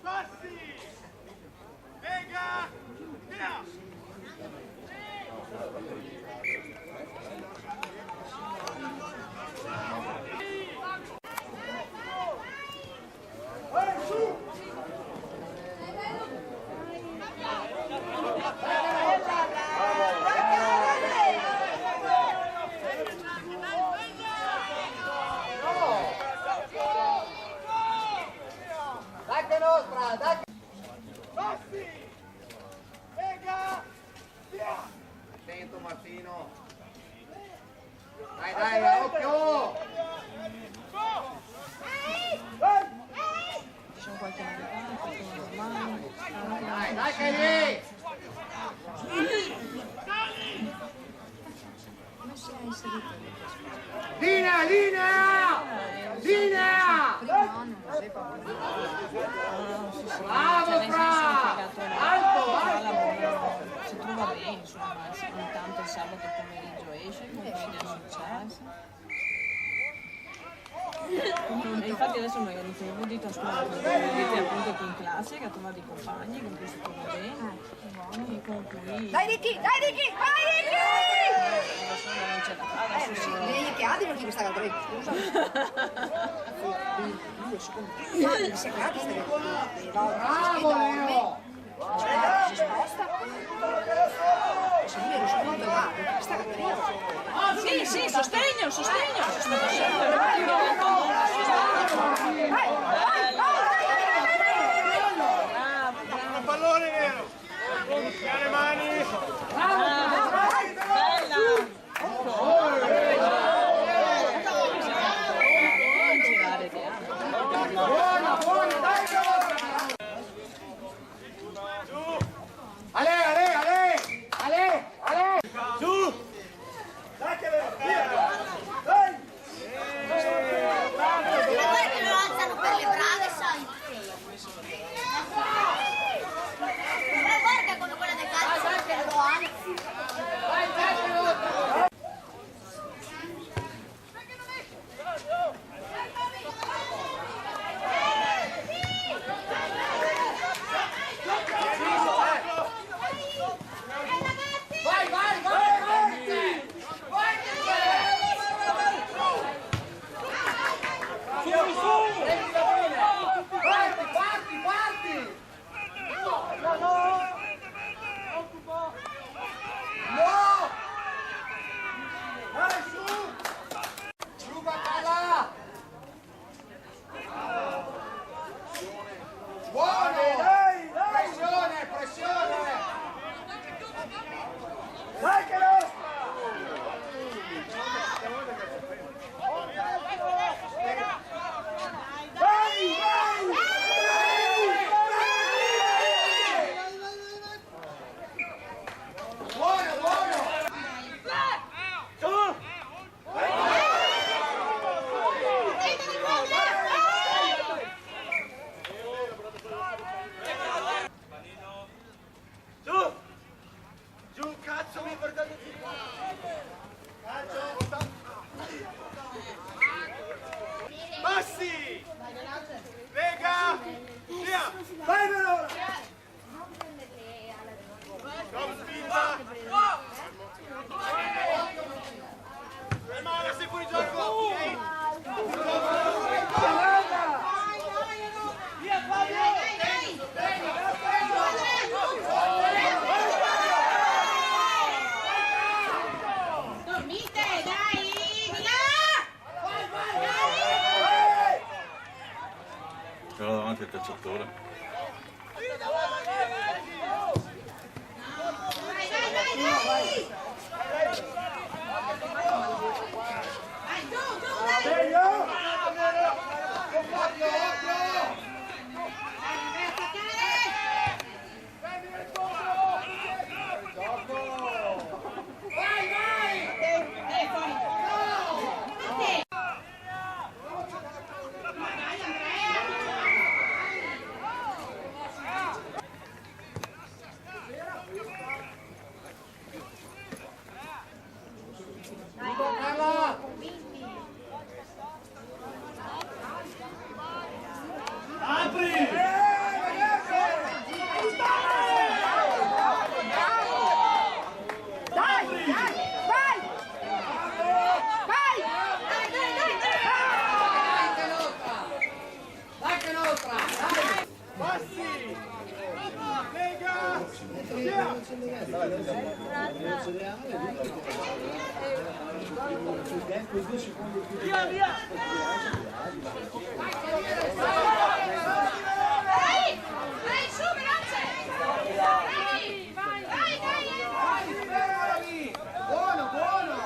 Passi! Venga! Via! Dai che nostra, dai! Passi! Venga! Via! Attento Martino! Dai dai, occhio! Ci sono qualche novità, Dai, dai che lì! come si è inserito? Linea, linea! Linea! Bravo Fra! Alto, alto! Si trova bene, insomma, ogni tanto il sabato pomeriggio esce, compagni a successo. E infatti adesso noi abbiamo udito a scuola, vedete appunto qui in classe che ha trovato dei compagni con cui si trova bene e con cui Dai Ricky, vai Ricky! adesso non c'è da fare, adesso Sì, vieni che Adi non ti questa cosa, scusa. 2 secondi. Adi, si accade questa cosa. Bravo Leo! Si sposta. Se lui ero subito là, questa cosa. Sì, sostegno! Un pallone vero! Le mani! Bella! Girare Diana. Buona, buona, dai Ale, Ale, Ale! Ale, Ale! Su! Dai che vero! Via! Dai! Lega! Via! Via, via! Vai, su, veloce! Vai! Buono, buono!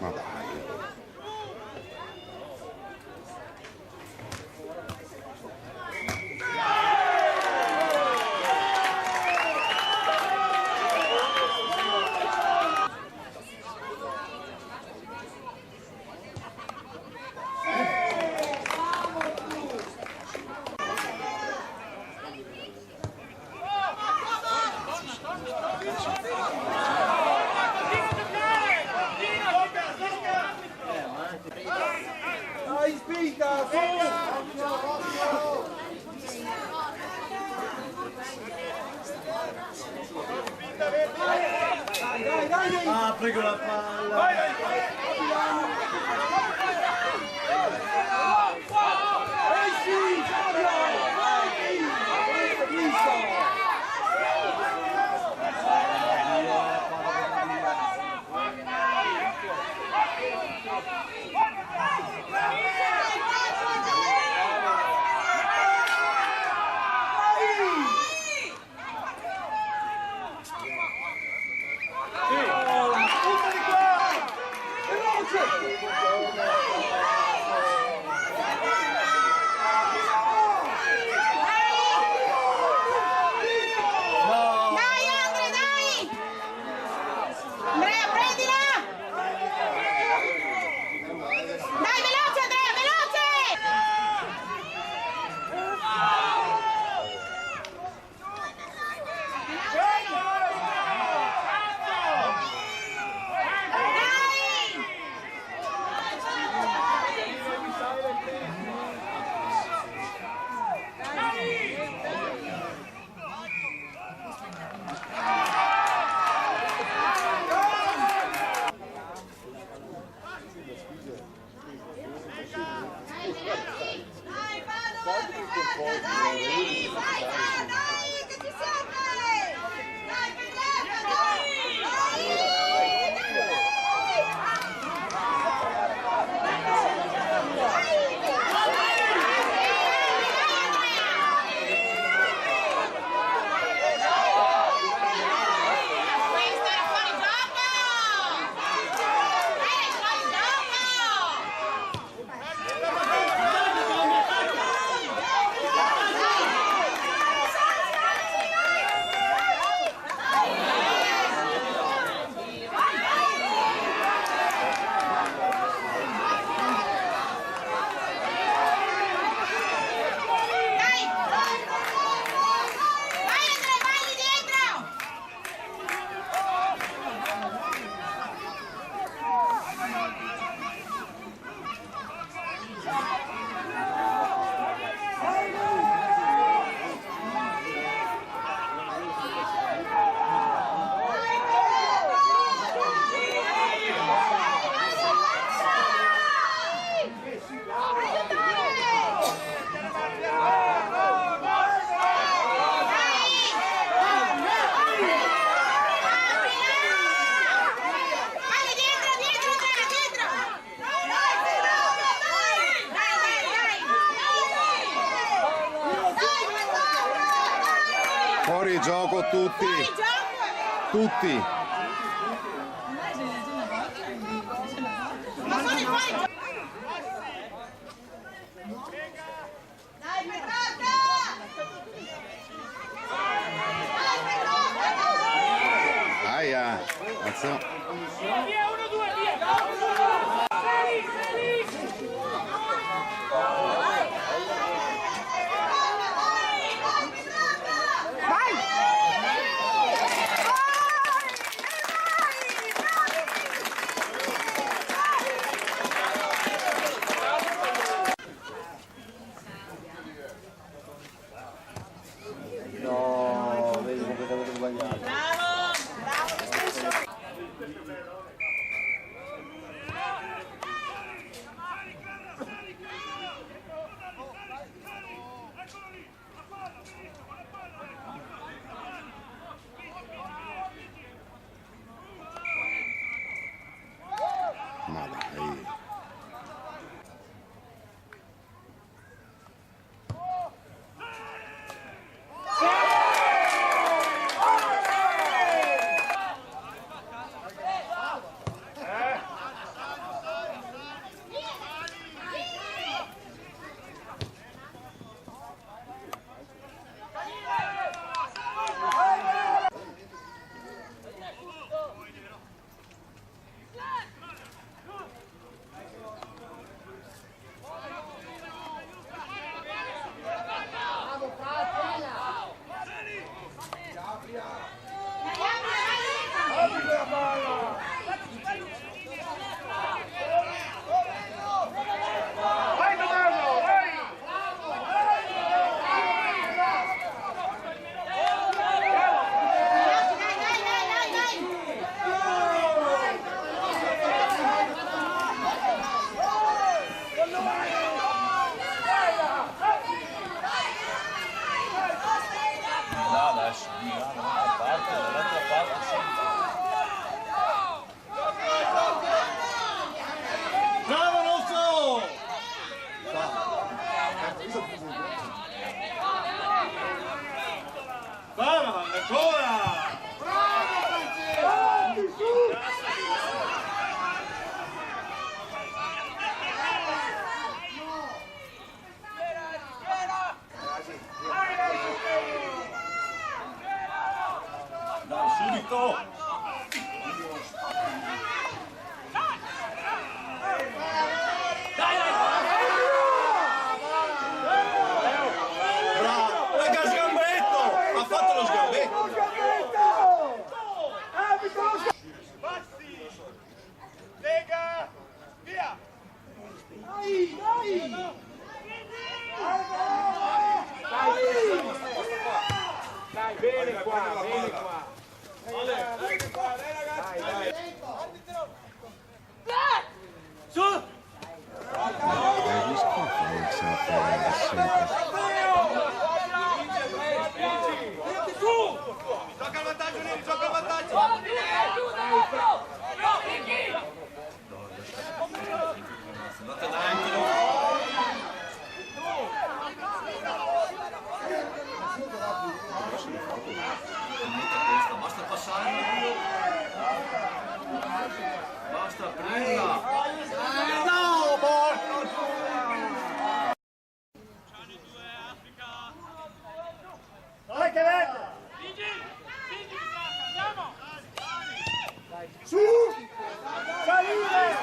Ma dai. Dai, spinta! Ah, prego la palla. Vai, vai, vai! Esci, Fabio! Fuori gioco tutti. Tutti. Ma fuori, fuori! Dai, Petrarca! Dai, Petrarca! Aia. Azione. Via, 1-2, via! No, vedi completamente sbagliato. Ma dai. Bravo Rosso! Brava, ancora! Dai, subito! Bravo! Raga, sgambetto! Ha fatto lo sgambetto! Bassi! Lega! Via! Dai, dai! Dai, bene qua, bene qua. Bene qua, dai ragazzi. Dai, dai. Su! Gli scopi non si apre sempre. Gioca al vantaggio, Neri, gioca al vantaggio. Basta passare! Basta prima! No, porco! Dai che vede! Su! Salire!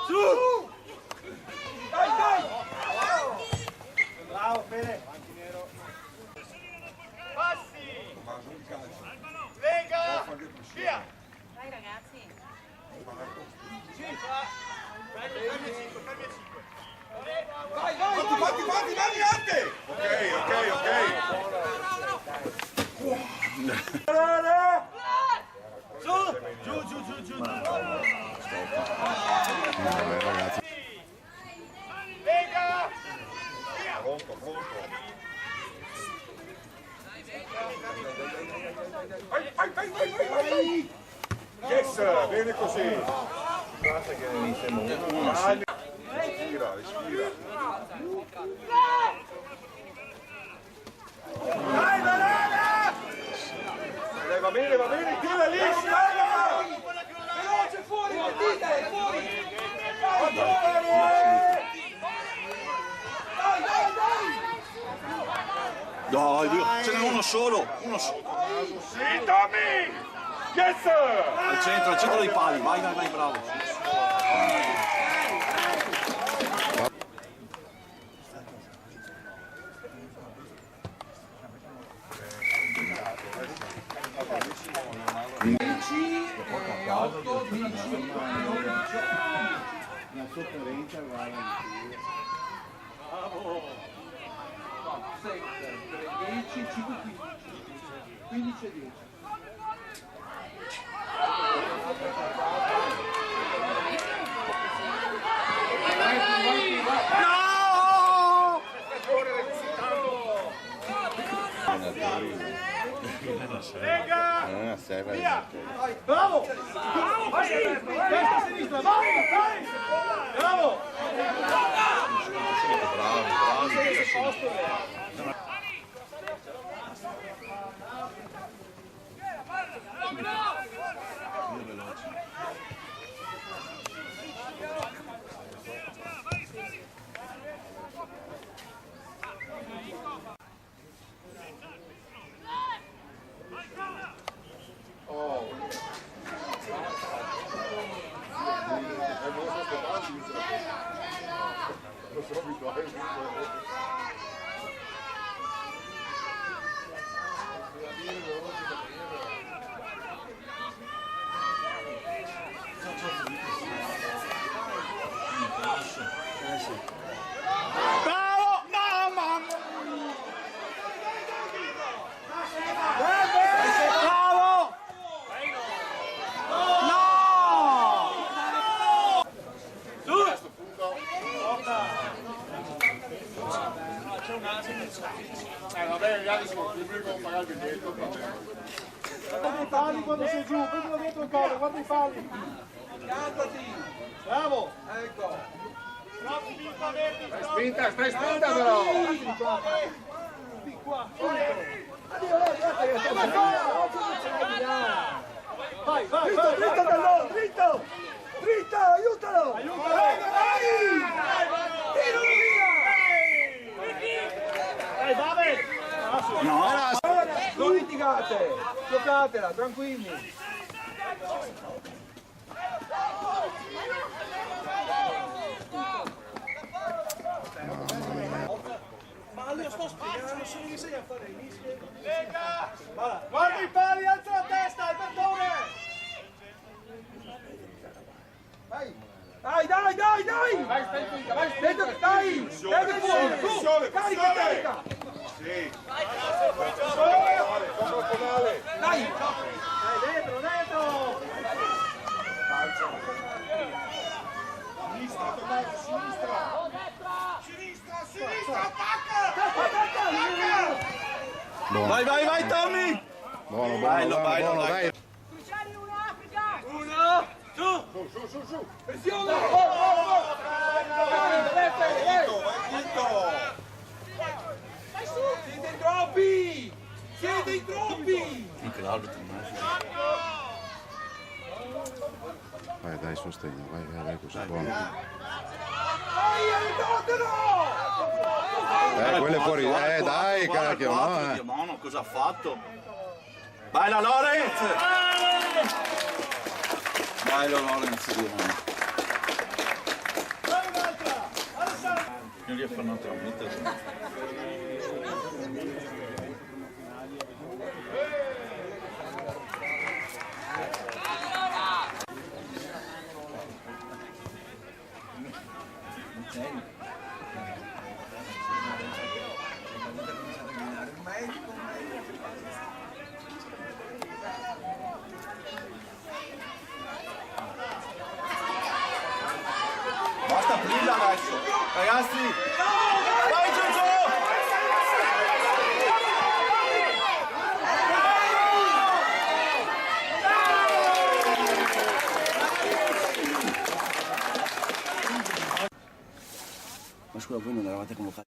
Su! Dai, dai! Bravo, Fede! Passi! Lega! Via! Dai ragazzi! Vai, vai, fatti, Dante! Ok. Giù. Vabbè, ragazzi. Lega! Via! Pronto. Vai. Yes, bene così. Basta che mi sembra uno. Respira, respira. Dai, banana! Dai, va bene, tira lì, veloce, fuori, partite, fuori! Dai, ce n'è uno solo. Sì, Tommy! Yes! Al centro dei pali, vai, bravo. La sofferenza guarda. 6, 3, 10, 5, 15 e 10. Lega! Via! Bravo! Destra, sinistra, vai! Bravo! Bravo! Mamma! Bravo! No! Su! Vabbè, gli altri sono più con pagare il biglietto. Guarda i pali quando sei giù, prendilo dietro il collo, guarda i pali. Cantati! Bravo! Ecco! Stai spinta però! Vai, dritto dall'oro, dritto! Dritto, aiutalo! Vai! Tiralo via! Dai, non litigate! Giocatela, tranquilli! Ma io sto spiegando, se mi insegna a fare i mischi. Lega! Guarda i pali, alza la testa, Albertone! Vai! Dai! Vai, stai finita, vai, dai! Dai fuori, carica! Sì! Dai! Dentro! Sinistra, attacca! Vai, Tommy! Buono, dai! Uno, su! Pressione! Siete in troppi! Anche l'arbitro Dai, sostegno, vai, così, buono. Vai, aiutatelo! Quello è fuori, dai, cacchio, no, Mono, cosa ha fatto? Vai la Lorenz! Vai la Lorenz! Non riesco a fare un'altra mettere. Basta aprirla adesso, ragazzi! Vai Giorgio! Ma scusa, voi non eravate convocati?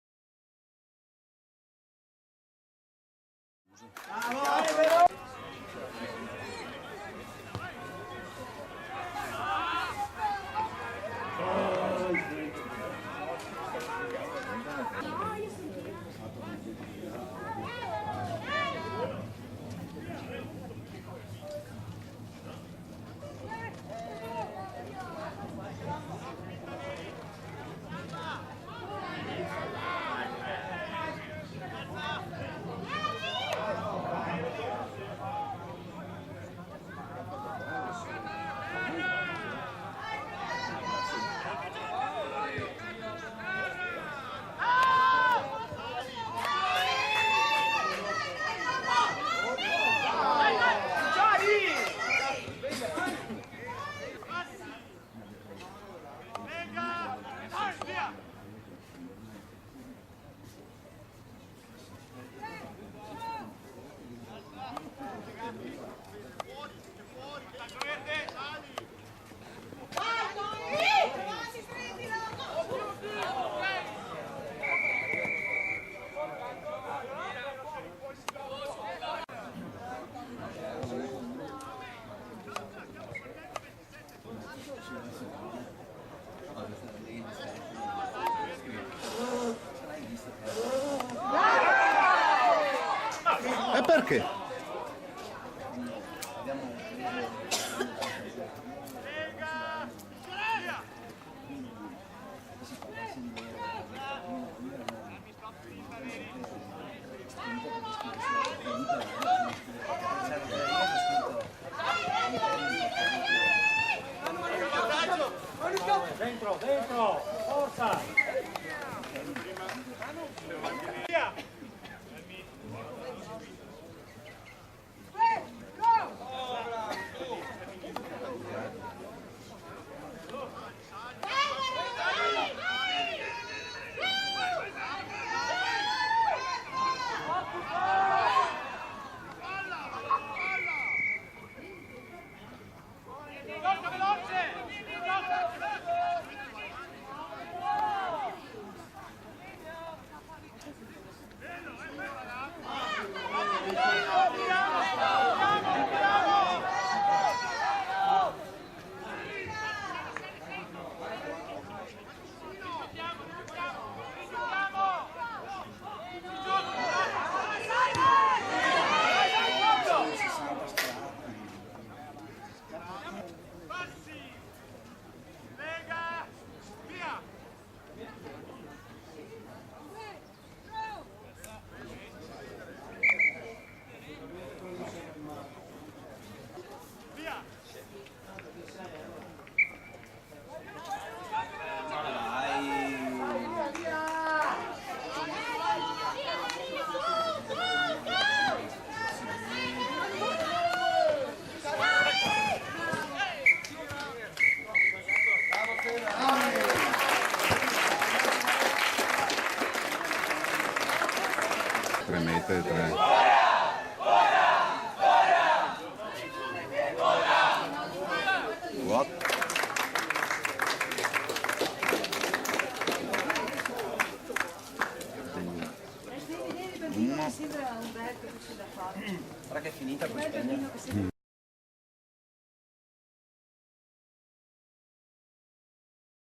E perché? Dentro, dentro, forza! Via! Mete 3. What? Ora che è finita puoi spegnere.